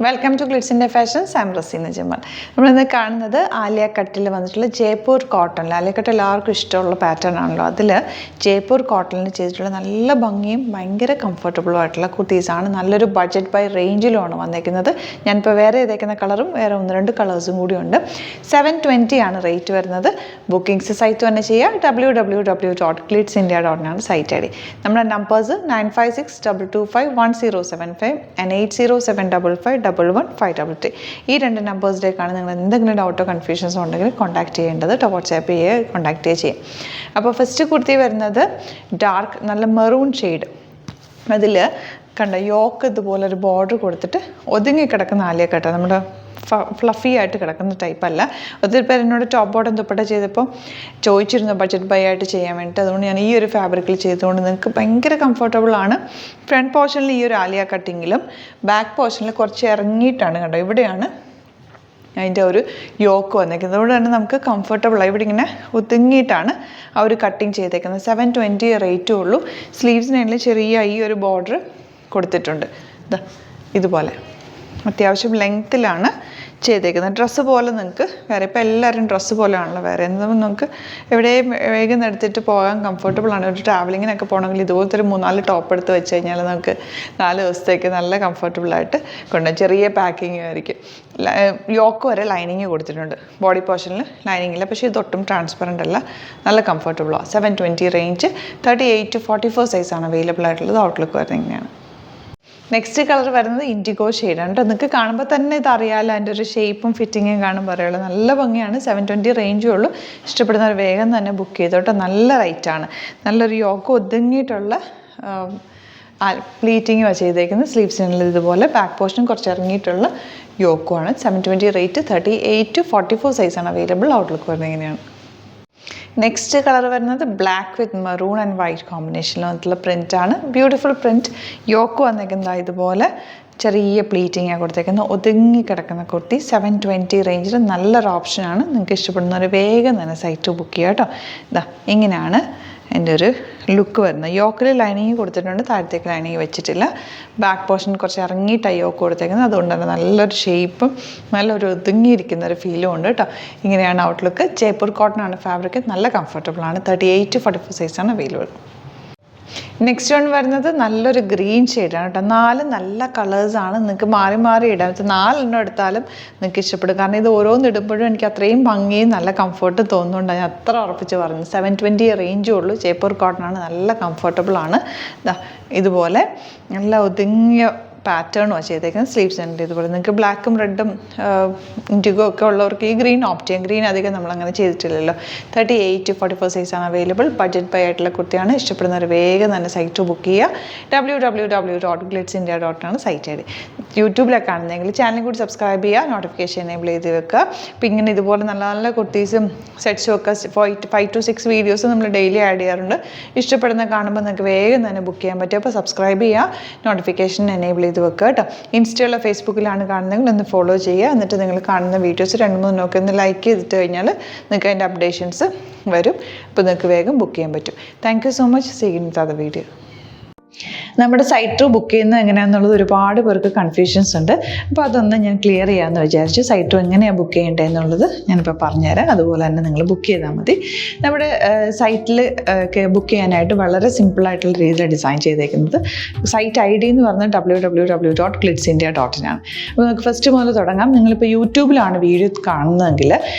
Welcome to glitz India fashions. I am Razeena Jamal. നമ്മളിന്ന് കാണുന്നത് ആലിയ കട്ടിൽ വന്നിട്ടുള്ള ജയ്പൂർ കോട്ടണിൽ. ആലിയ കട്ട് എല്ലാവർക്കും ഇഷ്ടമുള്ള പാറ്റേൺ ആണല്ലോ. അതിൽ ജയ്പൂർ കോട്ടണിൽ ചെയ്തിട്ടുള്ള നല്ല ഭംഗിയും ഭയങ്കര കംഫർട്ടബിളും ആയിട്ടുള്ള കുർത്തീസാണ്. നല്ലൊരു ബഡ്ജറ്റ് ബൈ റേഞ്ചിലുമാണ് വന്നേക്കുന്നത്. ഞാനിപ്പോൾ വേറെ ചെയ്തേക്കുന്ന കളറും വേറെ 1-2 കളേഴ്സും കൂടി ഉണ്ട്. 720 ആണ് റേറ്റ് വരുന്നത്. ബുക്കിംഗ്സ് സൈറ്റ് തന്നെ ചെയ്യുക. www.glitzindia.in ആണ് സൈറ്റ് ഐ ഡി. നമ്മുടെ നമ്പേഴ്സ് 9562251075 ആൻഡ് 8075551533. ഈ 2 നമ്പേഴ്സിലേക്കാണ് നിങ്ങൾ എന്തെങ്കിലും ഡൗട്ടോ കൺഫ്യൂഷൻസോ ഉണ്ടെങ്കിൽ കോൺടാക്ട് ചെയ്യേണ്ടത്. വാട്സാപ്പ് ചെയ്യുക, കോൺടാക്ട് ചെയ്യാം. അപ്പോൾ ഫസ്റ്റ് കുർത്തി വരുന്നത് ഡാർക്ക് നല്ല മെറൂൺ ഷെയ്ഡ്. അതിൽ കണ്ട യോക്ക് ഇതുപോലെ ഒരു ബോർഡർ കൊടുത്തിട്ട് ഒതുങ്ങി കിടക്കുന്ന ആലിയ കട്ട. നമ്മുടെ ഫ്ലഫി ആയിട്ട് കിടക്കുന്ന ടൈപ്പല്ല. ഒത്തിരി പേര് എന്നോട് ടോപ്പ് ബോട്ടം ദുപ്പട്ട ചെയ്തപ്പോൾ ചോദിച്ചിരുന്നു ബഡ്ജറ്റ് ബൈ ആയിട്ട് ചെയ്യാൻ വേണ്ടിയിട്ട്. അതുകൊണ്ട് ഞാൻ ഈ ഒരു ഫാബ്രിക്കിൽ ചെയ്തുകൊണ്ട് നിങ്ങൾക്ക് ഭയങ്കര കംഫർട്ടബിൾ ആണ്. ഫ്രണ്ട് പോർഷനിൽ ഈ ഒരു ആലിയ കട്ടിങ്ങിലും ബാക്ക് പോർഷനിൽ കുറച്ച് ഇറങ്ങിയിട്ടാണ് കണ്ടോ. ഇവിടെയാണ് അതിൻ്റെ ഒരു യോക്ക് വന്നേക്കുന്നത്. അതുകൊണ്ട് തന്നെ നമുക്ക് കംഫർട്ടബിളായി ഇവിടെ ഇങ്ങനെ ഒതുങ്ങിയിട്ടാണ് ആ ഒരു കട്ടിങ് ചെയ്തേക്കുന്നത്. 720 റേറ്റും ഉള്ളൂ. സ്ലീവ്സിനാണെങ്കിൽ ചെറിയ ഈ ഒരു ബോർഡർ കൊടുത്തിട്ടുണ്ട്. ഇതുപോലെ അത്യാവശ്യം ലെങ്ത്തിലാണ് ചെയ്തേക്കുന്നത്. ഡ്രസ്സ് പോലെ നിങ്ങൾക്ക് വേറെ ഇപ്പോൾ എല്ലാവരും ഡ്രസ്സ് പോലെയാണല്ലോ വേറെ എന്തും നമുക്ക് എവിടെയും വേഗം എടുത്തിട്ട് പോകാൻ കംഫർട്ടബിളാണ്. ഒരു ട്രാവലിങ്ങിനൊക്കെ പോകണമെങ്കിൽ ഇതുപോലത്തെ ഒരു 3-4 ടോപ്പ് എടുത്ത് വെച്ച് കഴിഞ്ഞാൽ നമുക്ക് 4 ദിവസത്തേക്ക് നല്ല കംഫർട്ടബിളായിട്ട് കൊണ്ടുപോകും. ചെറിയ പാക്കിങ് ആയിരിക്കും. യോക്ക് വരെ ലൈനിങ് കൊടുത്തിട്ടുണ്ട്. ബോഡി പോർഷനിൽ ലൈനിങ് ഇല്ല, പക്ഷേ ഇതൊട്ടും ട്രാൻസ്പെറൻ്റ് അല്ല. നല്ല കംഫർട്ടബിളാണ്. 720 റേഞ്ച്. 38 to 44 സൈസാണ് അവൈലബിൾ ആയിട്ടുള്ളത്. ഔട്ട്ലുക്ക് വരുന്നത് ഇങ്ങനെയാണ്. നെക്സ്റ്റ് കളർ വരുന്നത് ഇൻഡിഗോ ഷെയ്ഡാണ് കേട്ടോ. നിങ്ങൾക്ക് കാണുമ്പോൾ തന്നെ ഇതറിയാമല്ലോ, അതിൻ്റെ ഒരു ഷേപ്പും ഫിറ്റിങ്ങും കാണുമ്പോൾ അറിയാമല്ലോ. നല്ല ഭംഗിയാണ്. 720 റേഞ്ചേ ഉള്ളൂ. ഇഷ്ടപ്പെടുന്നവർ വേഗം തന്നെ ബുക്ക് ചെയ്തു കേട്ടോ. നല്ല റേറ്റാണ്. നല്ലൊരു യോക്ക് ഒതുങ്ങിയിട്ടുള്ള പ്ലീറ്റിങ് ചെയ്തേക്കുന്നത്. സ്ലീവ്സിനുള്ള ഇതുപോലെ ബാക്ക് പോർഷൻ കുറച്ച് ഇറങ്ങിയിട്ടുള്ള യോക്കുമാണ്. 720 റേറ്റ്. 38 to 44 സൈസാണ് അവൈലബിൾ. ഔട്ട്ലുക്ക് വരുന്നത് ഇങ്ങനെയാണ്. നെക്സ്റ്റ് കളർ വരുന്നത് black with maroon and white കോമ്പിനേഷനിൽ വന്നിട്ടുള്ള പ്രിൻ്റാണ്. Beautiful print. യോക്ക് വന്നേക്കുന്നത് ഇതുപോലെ ചെറിയ പ്ലീറ്റിങ്ങാണ് കൊടുത്തേക്കുന്നത്. ഒതുങ്ങി കിടക്കുന്ന കുർത്തി. 720 റേഞ്ചിൽ നല്ലൊരു ഓപ്ഷനാണ്. നിങ്ങൾക്ക് ഇഷ്ടപ്പെടുന്നവർ വേഗം തന്നെ സൈറ്റ് ബുക്ക് ചെയ്യുക കേട്ടോ. ഇങ്ങനെയാണ് എൻ്റെ ഒരു ലുക്ക് വരുന്നത്. യോക്കിൽ ലൈനിങ് കൊടുത്തിട്ടുണ്ട്, താഴത്തേക്ക് ലൈനിങ് വെച്ചിട്ടില്ല. ബാക്ക് പോർഷൻ കുറച്ച് ഇറങ്ങിയിട്ടാണ് യോക്ക് കൊടുത്തേക്കുന്നത്. അതുകൊണ്ട് തന്നെ നല്ലൊരു ഷേപ്പും നല്ലൊരു ഒതുങ്ങിയിരിക്കുന്ന ഒരു ഫീലും ഉണ്ട് കേട്ടോ. ഇങ്ങനെയാണ് ഔട്ട്ലുക്ക്. ജയ്പൂർ കോട്ടൺ ആണ് ഫാബ്രിക്. നല്ല കംഫർട്ടബിളാണ്. 38 to 44 സൈസാണ് അവൈലബിൾ. നെക്സ്റ്റ് വൺ വരുന്നത് നല്ലൊരു ഗ്രീൻ ഷെയ്ഡാണ് കേട്ടോ. 4 നല്ല കളേഴ്സാണ്. നിങ്ങൾക്ക് മാറി മാറി ഇടാം. 4 എടുത്താലും നിങ്ങൾക്ക് ഇഷ്ടപ്പെടും. കാരണം ഇത് ഓരോന്ന് ഇടുമ്പോഴും എനിക്ക് അത്രയും ഭംഗിയും നല്ല കംഫർട്ട് തോന്നുന്നുണ്ട്. ഞാൻ അത്ര ഉറപ്പിച്ച് പറഞ്ഞു. 720 റേഞ്ചേ ഉള്ളൂ. ജയ്പൂർ കോട്ടൺ ആണ്. നല്ല കംഫർട്ടബിളാണ്. ഇതുപോലെ നല്ല ഒതുങ്ങിയ പാറ്റേണുമാണ് ചെയ്തേക്കുന്നത്. സ്ലീവ്സ് ഉണ്ട് ഇതുപോലെ. നിങ്ങൾക്ക് ബ്ലാക്കും റെഡും ഇൻഡിഗോ ഒക്കെ ഉള്ളവർക്ക് ഈ ഗ്രീൻ ഓപ്റ്റ് ചെയ്യാം. ഗ്രീൻ അധികം നമ്മളങ്ങനെ ചെയ്തിട്ടില്ലല്ലോ. 38 to 44 സൈസാണ് അവൈലബിൾ. ബഡ്ജറ്റ് ബൈ ആയിട്ടുള്ള കുർത്തിയാണ്. ഇഷ്ടപ്പെടുന്നവർ വേഗം തന്നെ സൈറ്റ് ബുക്ക് ചെയ്യുക. www.glitzindia.in ആണ് സൈറ്റ് ഐ ഡി. യൂട്യൂബിലൊക്കെ ആണെന്നെങ്കിൽ ചാനൽ കൂടി സബ്സ്ക്രൈബ് ചെയ്യുക. നോട്ടിഫിക്കേഷൻ എനേബിൾ ചെയ്ത് വെക്കുക. അപ്പോൾ ഇങ്ങനെ ഇതുപോലെ നല്ല നല്ല കുർത്തീസും സെറ്റ്സും ഒക്കെ 5 to 6 വീഡിയോസ് നമ്മൾ ഡെയിലി ആഡ് ചെയ്യാറുണ്ട്. ഇഷ്ടപ്പെടുന്ന കാണുമ്പോൾ നിങ്ങൾക്ക് വേഗം തന്നെ ബുക്ക് ചെയ്യാൻ പറ്റും. അപ്പോൾ സബ്സ്ക്രൈബ് ചെയ്യുക. നോട്ടിഫിക്കേഷൻ എനേബിൾ ചെയ്ത് വെക്കുക കേട്ടോ. ഇൻസ്റ്റയിലോ ഫേസ്ബുക്കിലാണ് കാണുന്നതെങ്കിൽ ഒന്ന് ഫോളോ ചെയ്യുക. എന്നിട്ട് നിങ്ങൾ കാണുന്ന വീഡിയോസ് 2-3 നോക്കി ഒന്ന് ലൈക്ക് ചെയ്തിട്ട് കഴിഞ്ഞാൽ നിങ്ങൾക്ക് അതിൻ്റെ അപ്ഡേഷൻസ് വരും. അപ്പോൾ നിങ്ങൾക്ക് വേഗം ബുക്ക് ചെയ്യാൻ പറ്റും. Thank you so much. See you in the video. നമ്മുടെ സൈറ്റ് ത്രൂ ബുക്ക് ചെയ്യുന്നത് എങ്ങനെയാണെന്നുള്ളത് ഒരുപാട് പേർക്ക് കൺഫ്യൂഷൻസ് ഉണ്ട്. അപ്പോൾ അതൊന്ന് ഞാൻ ക്ലിയർ ചെയ്യാമെന്ന് വിചാരിച്ചു. സൈറ്റ് ത്രൂ എങ്ങനെയാണ് ബുക്ക് ചെയ്യേണ്ടത് എന്നുള്ളത് ഞാനിപ്പോൾ പറഞ്ഞുതരാം. അതുപോലെ തന്നെ നിങ്ങൾ ബുക്ക് ചെയ്താൽ മതി. നമ്മുടെ സൈറ്റിൽ ബുക്ക് ചെയ്യാനായിട്ട് വളരെ സിമ്പിളായിട്ടുള്ള രീതിയിൽ ഡിസൈൻ ചെയ്തേക്കുന്നത്. സൈറ്റ് ഐ ഡി എന്ന് പറഞ്ഞാൽ www.glitzindia.in ആണ്. അപ്പോൾ നമുക്ക് ഫസ്റ്റ് മുതൽ തുടങ്ങാം. നിങ്ങളിപ്പോൾ യൂട്യൂബിലാണ് വീഡിയോ കാണുന്നതെങ്കിൽ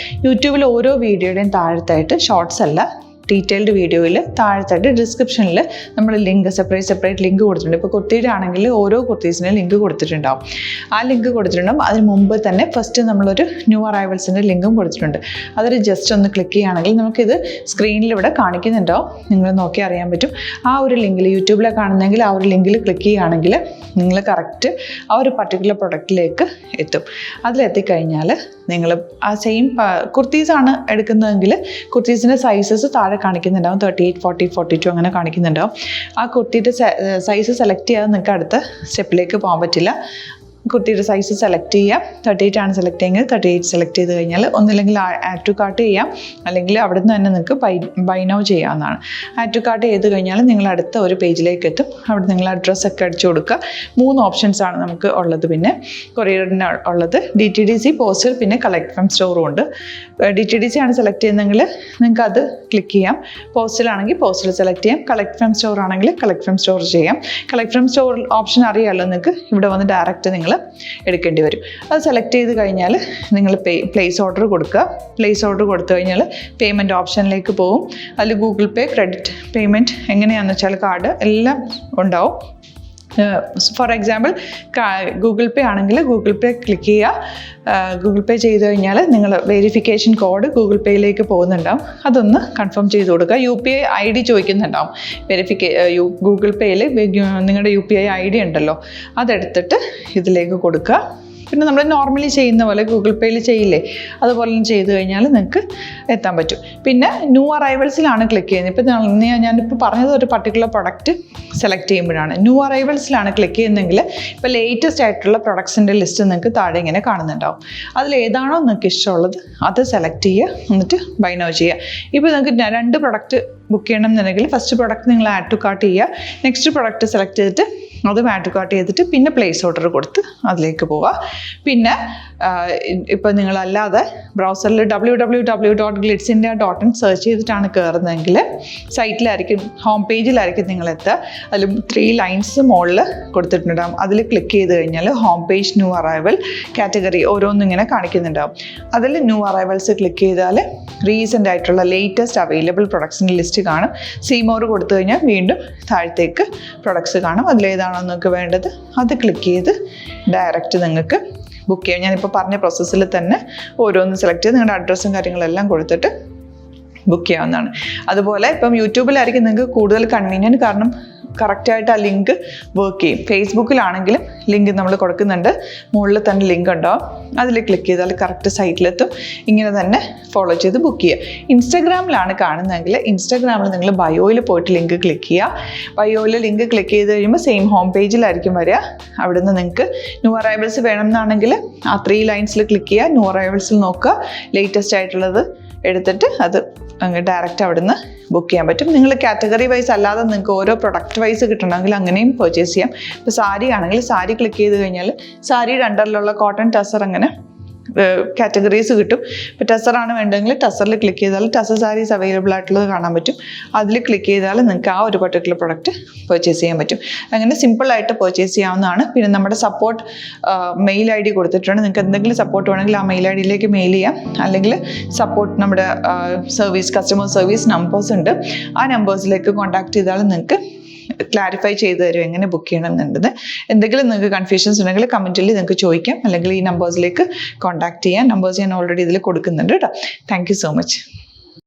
യൂട്യൂബിൽ ഓരോ വീഡിയോയുടെയും താഴത്തായിട്ട് ഷോർട്സ് അല്ല, ഡീറ്റെയിൽഡ് വീഡിയോയിൽ താഴത്തായിട്ട് ഡിസ്ക്രിപ്ഷനിൽ നമ്മൾ ലിങ്ക് സെപ്പറേറ്റ് ലിങ്ക് കൊടുത്തിട്ടുണ്ട്. ഇപ്പോൾ കുർത്തിയുടെ ആണെങ്കിൽ ഓരോ കുർത്തീസിനും ലിങ്ക് കൊടുത്തിട്ടുണ്ടാവും. ആ ലിങ്ക് കൊടുത്തിട്ടുണ്ടാവും. അതിന് മുമ്പ് തന്നെ ഫസ്റ്റ് നമ്മളൊരു ന്യൂ അറൈവൽസിൻ്റെ ലിങ്കും കൊടുത്തിട്ടുണ്ട്. അതൊരു ജസ്റ്റ് ഒന്ന് ക്ലിക്ക് ചെയ്യുകയാണെങ്കിൽ നമുക്കിത് സ്ക്രീനിൽ ഇവിടെ കാണിക്കുന്നുണ്ടാവും. നിങ്ങൾ നോക്കി അറിയാൻ പറ്റും. ആ ഒരു ലിങ്കിൽ യൂട്യൂബിലൊക്കെ കാണുന്നെങ്കിൽ ആ ഒരു ലിങ്കിൽ ക്ലിക്ക് ചെയ്യുകയാണെങ്കിൽ നിങ്ങൾ കറക്റ്റ് ആ ഒരു പർട്ടിക്കുലർ പ്രൊഡക്റ്റിലേക്ക് എത്തും. അതിലെത്തിക്കഴിഞ്ഞാൽ നിങ്ങൾ ആ സെയിം കുർത്തീസാണ് എടുക്കുന്നതെങ്കിൽ കുർത്തീസിൻ്റെ സൈസസ് താഴെ കാണിക്കുന്നുണ്ടാവും. 38, 40, 42 അങ്ങനെ കാണിക്കുന്നുണ്ടാവും. ആ കുർത്തിയുടെ സൈസ് സെലക്ട് ചെയ്യാതെ നിങ്ങൾക്ക് അടുത്ത സ്റ്റെപ്പിലേക്ക് പോകാൻ പറ്റില്ല. കുർത്തിയുടെ സൈസ് സെലക്ട് ചെയ്യാം. 38 ആണ് സെലക്ട് ചെയ്യുന്നത്. 38 സെലക്ട് ചെയ്ത് കഴിഞ്ഞാൽ ഒന്നില്ലെങ്കിൽ ആഡ് ടു കാർട്ട് ചെയ്യാം, അല്ലെങ്കിൽ അവിടെ നിന്ന് തന്നെ നിങ്ങൾക്ക് ബൈ നൗ ചെയ്യാവുന്നതാണ്. ആഡ് ടു കാർട്ട് ചെയ്ത് കഴിഞ്ഞാൽ നിങ്ങൾ അടുത്ത ഒരു പേജിലേക്ക് എത്തും. അവിടെ നിങ്ങൾ അഡ്രസ്സൊക്കെ അടിച്ചു കൊടുക്കുക. 3 ഓപ്ഷൻസാണ് നമുക്ക് ഉള്ളത്. പിന്നെ കൊറിയറിന് ഉള്ളത് DTDC, പോസ്റ്റൽ, പിന്നെ കളക്ട് ഫ്രം സ്റ്റോറും ഉണ്ട്. DTDC ആണ് സെലക്ട് ചെയ്യുന്നതെങ്കിൽ നിങ്ങൾക്ക് അത് ക്ലിക്ക് ചെയ്യാം. പോസ്റ്റലാണെങ്കിൽ പോസ്റ്റൽ സെലക്ട് ചെയ്യാം. കളക്ട് ഫ്രം സ്റ്റോർ ആണെങ്കിൽ കളക്ട് ഫ്രം സ്റ്റോർ ചെയ്യാം. കളക്ട് ഫ്രം സ്റ്റോർ ഓപ്ഷൻ അറിയാമല്ലോ നിങ്ങൾക്ക്. ഇവിടെ വന്ന് ഡയറക്റ്റ് നിങ്ങൾ എടുക്കേണ്ടി വരും. അത് സെലക്ട് ചെയ്ത് കഴിഞ്ഞാൽ നിങ്ങൾ പ്ലേസ് ഓർഡർ കൊടുക്കുക. പ്ലേസ് ഓർഡർ കൊടുത്തു കഴിഞ്ഞാൽ പേയ്മെൻറ്റ് ഓപ്ഷനിലേക്ക് പോകും. അതിൽ ഗൂഗിൾ പേ, ക്രെഡിറ്റ് പേയ്മെൻറ്റ് എങ്ങനെയാണെന്ന് വെച്ചാൽ കാർഡ് എല്ലാം ഉണ്ടാവും. ഫോർ എക്സാമ്പിൾ ഗൂഗിൾ പേ ആണെങ്കിൽ ഗൂഗിൾ പേ ക്ലിക്ക് ചെയ്യുക. ഗൂഗിൾ പേ ചെയ്ത് കഴിഞ്ഞാൽ നിങ്ങൾ വെരിഫിക്കേഷൻ കോഡ് ഗൂഗിൾ പേയിലേക്ക് പോകുന്നുണ്ടാവും. അതൊന്ന് കൺഫേം ചെയ്ത് കൊടുക്കുക. UPI ID ചോദിക്കുന്നുണ്ടാവും. ഗൂഗിൾ പേയിൽ നിങ്ങളുടെ UPI ID ഉണ്ടല്ലോ, അതെടുത്തിട്ട് ഇതിലേക്ക് കൊടുക്കുക. പിന്നെ നമ്മൾ നോർമലി ചെയ്യുന്ന പോലെ ഗൂഗിൾ പേയിൽ ചെയ്യില്ലേ, അതുപോലെ ചെയ്ത് കഴിഞ്ഞാൽ നിങ്ങൾക്ക് എത്താൻ പറ്റും. പിന്നെ ന്യൂ അറൈവൽസിലാണ് ക്ലിക്ക് ചെയ്യുന്നത്. ഇപ്പോൾ ഞാനിപ്പോൾ പറഞ്ഞത് ഒരു പർട്ടിക്കുലർ പ്രൊഡക്റ്റ് സെലക്ട് ചെയ്യുമ്പോഴാണ്. ന്യൂ അറൈവൽസിലാണ് ക്ലിക്ക് ചെയ്യുന്നതെങ്കിൽ ഇപ്പോൾ ലേറ്റസ്റ്റ് ആയിട്ടുള്ള പ്രൊഡക്ട്സിൻ്റെ ലിസ്റ്റ് നിങ്ങൾക്ക് താഴെ ഇങ്ങനെ കാണുന്നുണ്ടാവും. അതിലേതാണോ നിങ്ങൾക്ക് ഇഷ്ടമുള്ളത് അത് സെലക്ട് ചെയ്യുക, എന്നിട്ട് ബൈ നൗ ചെയ്യുക. ഇപ്പോൾ നിങ്ങൾക്ക് 2 പ്രൊഡക്റ്റ് ബുക്ക് ചെയ്യണം എന്നുണ്ടെങ്കിൽ ഫസ്റ്റ് പ്രൊഡക്റ്റ് നിങ്ങൾ ആഡ് ടു കാർട്ട് ചെയ്യുക. നെക്സ്റ്റ് പ്രൊഡക്റ്റ് സെലക്ട് ചെയ്തിട്ട് അതും ആഡ് ടു കാർട്ട് ചെയ്തിട്ട് പിന്നെ പ്ലേസ് ഓർഡർ കൊടുത്ത് അതിലേക്ക് പോവുക. പിന്നെ ഇപ്പോൾ നിങ്ങളല്ലാതെ ബ്രൗസറിൽ www.glitzindia.in സെർച്ച് ചെയ്തിട്ടാണ് കയറുന്നതെങ്കിൽ സൈറ്റിലായിരിക്കും, ഹോം പേജിലായിരിക്കും നിങ്ങളെത്തുക. അതിൽ 3 ലൈൻസ് മുകളിൽ കൊടുത്തിട്ടുണ്ടാകും. അതിൽ ക്ലിക്ക് ചെയ്ത് കഴിഞ്ഞാൽ home page, new arrival, category ഓരോന്നിങ്ങനെ കാണിക്കുന്നുണ്ടാകും. അതിൽ ന്യൂ അറൈവൽസ് ക്ലിക്ക് ചെയ്താൽ റീസെൻ്റ് ആയിട്ടുള്ള ലേറ്റസ്റ്റ് അവൈലബിൾ പ്രൊഡക്ട്സിൻ്റെ ലിസ്റ്റ് കാണും. സീമോർ കൊടുത്തു കഴിഞ്ഞാൽ വീണ്ടും താഴത്തേക്ക് പ്രൊഡക്ട്സ് കാണും. അതിലേതാണോ നിങ്ങൾക്ക് വേണ്ടത് അത് ക്ലിക്ക് ചെയ്ത് ഡയറക്റ്റ് നിങ്ങൾക്ക് ബുക്ക് ചെയ്യാം. ഞാനിപ്പോൾ പറഞ്ഞ പ്രോസസ്സിൽ തന്നെ ഓരോന്ന് സെലക്ട് ചെയ്ത് നിങ്ങളുടെ അഡ്രസ്സും കാര്യങ്ങളെല്ലാം കൊടുത്തിട്ട് ബുക്ക് ചെയ്യാവുന്നതാണ്. അതുപോലെ ഇപ്പം യൂട്യൂബിലായിരിക്കും നിങ്ങൾക്ക് കൂടുതൽ കൺവീനിയൻറ്റ്, കാരണം കറക്റ്റായിട്ട് ആ ലിങ്ക് വർക്ക് ചെയ്യും. ഫേസ്ബുക്കിലാണെങ്കിലും ലിങ്ക് നമ്മൾ കൊടുക്കുന്നുണ്ട്, മുകളിൽ തന്നെ ലിങ്ക് ഉണ്ടാവും. അതിൽ ക്ലിക്ക് ചെയ്താൽ കറക്റ്റ് സൈറ്റിലെത്തും. ഇങ്ങനെ തന്നെ ഫോളോ ചെയ്ത് ബുക്ക് ചെയ്യുക. ഇൻസ്റ്റാഗ്രാമിലാണ് കാണുന്നതെങ്കിൽ ഇൻസ്റ്റാഗ്രാമിൽ നിങ്ങൾ ബയോയിൽ പോയിട്ട് ലിങ്ക് ക്ലിക്ക് ചെയ്യുക. ബയോയിൽ ലിങ്ക് ക്ലിക്ക് ചെയ്ത് കഴിയുമ്പോൾ സെയിം ഹോം പേജിലായിരിക്കും വരിക. അവിടെ നിന്ന് നിങ്ങൾക്ക് ന്യൂ അറൈവൽസ് വേണമെന്നാണെങ്കിൽ ആ 3 ലൈൻസിൽ ക്ലിക്ക് ചെയ്യുക. ന്യൂ അറൈവൽസിൽ നോക്കുക, ലേറ്റസ്റ്റ് ആയിട്ടുള്ളത് എടുത്തിട്ട് അത് അങ്ങ് ഡയറക്റ്റ് അവിടെ നിന്ന് ബുക്ക് ചെയ്യാൻ പറ്റും. നിങ്ങൾ കാറ്റഗറി വൈസ് അല്ലാതെ നിങ്ങൾക്ക് ഓരോ പ്രൊഡക്റ്റ് വൈസ് കിട്ടണമെങ്കിൽ അങ്ങനെയും പർച്ചേസ് ചെയ്യാം. ഇപ്പോൾ സാരി ആണെങ്കിൽ സാരി ക്ലിക്ക് ചെയ്ത് കഴിഞ്ഞാൽ സാരിയുടെ അണ്ടറിലുള്ള കോട്ടൺ ടസർ അങ്ങനെ കാറ്റഗറീസ് കിട്ടും. ഇപ്പോൾ ടസറാണ് വേണ്ടതെങ്കിൽ ടസറിൽ ക്ലിക്ക് ചെയ്താൽ ടസർ സാരീസ് അവൈലബിൾ ആയിട്ടുള്ളത് കാണാൻ പറ്റും. അതിൽ ക്ലിക്ക് ചെയ്താൽ നിങ്ങൾക്ക് ആ ഒരു പർട്ടിക്കുലർ പ്രൊഡക്റ്റ് പർച്ചേസ് ചെയ്യാൻ പറ്റും. അങ്ങനെ സിമ്പിളായിട്ട് പർച്ചേസ് ചെയ്യാവുന്നതാണ്. പിന്നെ നമ്മുടെ സപ്പോർട്ട് മെയിൽ ID കൊടുത്തിട്ടുണ്ട്. നിങ്ങൾക്ക് എന്തെങ്കിലും സപ്പോർട്ട് വേണമെങ്കിൽ ആ മെയിൽ IDയിലേക്ക് മെയിൽ ചെയ്യാം. അല്ലെങ്കിൽ സപ്പോർട്ട് നമ്മുടെ കസ്റ്റമർ സർവീസ് നമ്പേഴ്സ് ഉണ്ട്. ആ നമ്പേഴ്സിലേക്ക് കോൺടാക്ട് ചെയ്താൽ നിങ്ങൾക്ക് ക്ലാരിഫൈ ചെയ്ത് തരും എങ്ങനെ ബുക്ക് ചെയ്യണം എന്നുള്ളത്. എന്തെങ്കിലും നിങ്ങൾക്ക് കൺഫ്യൂഷൻസ് ഉണ്ടെങ്കിൽ കമൻറ്റിൽ നിങ്ങൾക്ക് ചോദിക്കാം, അല്ലെങ്കിൽ ഈ നമ്പേഴ്സിലേക്ക് കോൺടാക്ട് ചെയ്യാം. നമ്പേഴ്സ് ഞാൻ ഓൾറെഡി ഇതിൽ കൊടുക്കുന്നുണ്ട് കേട്ടോ. Thank you so much.